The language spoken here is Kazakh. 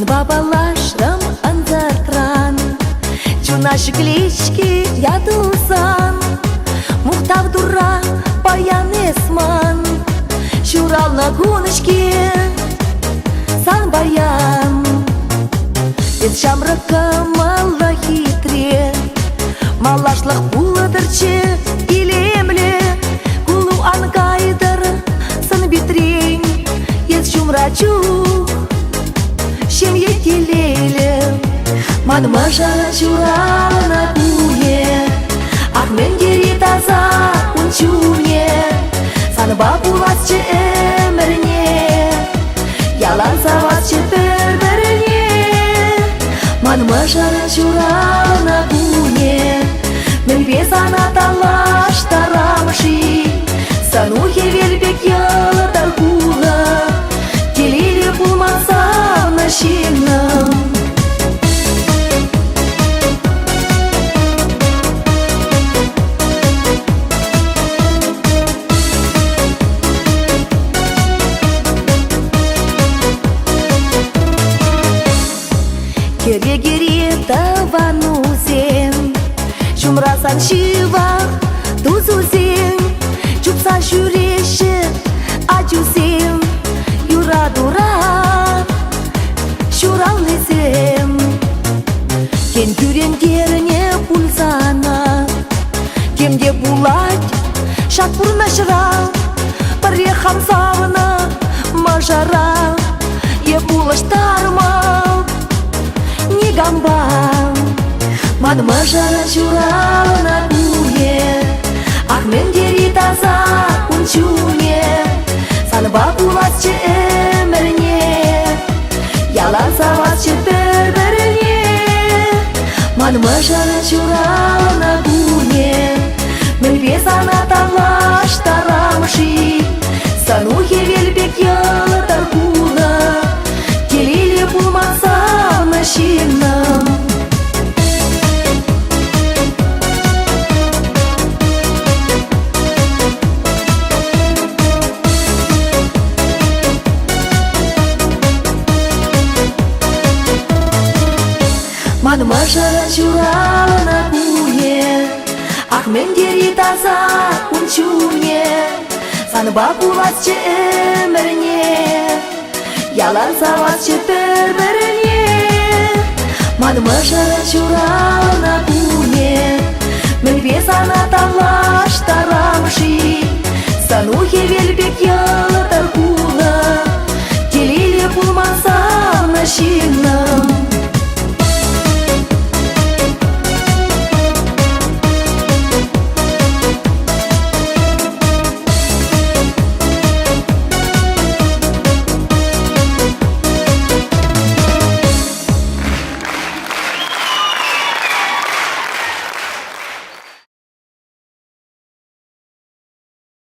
Ман бабалашрам анзаркран, чунаши клички ядылсан, Мухтав дура баян эсман, Чурал на гоночке сан баян. Ед шамрака мала хитре, Малашлах буладырче илемле, Кулу ангайдар сан битрень, Ед шумрачух шем етелейле. Ман мажара чурал на куе, Ах мен гери таза унчуне, Сан бабуласче эмерне, Ялан савасче перверне. Ман мажара чурал на куе, Мен весана талаш тарамши, Санухе велбек ялдар кула, Телили пулмаса нашинам. Кере-кере таванузен, Чумрасан шивах тузузен, Чупса шуреші ачузен, Юра-дура шуралнызен. Кен күрендеріне пульсана, Кемде булать шат пурнашыра, Паре хамсавына мажара, Е булаштарма не гамба. Ман мажара чурал на куе, Ах мен гери таза унчуне, Сан бабуласче эмерне, Ялан савасче перверне. Ман мажара чурал на куе, Мен весана талаш тарамши, Санухе велбек ялдар кула, Телили пулмаса нашинам. Ман мажара чурал на куе, Ах мен гери таза унчуне, Сан бабуласче эмерне, Ялан савасче перверне. Ман мажара чурал на куе, Мен весана талаш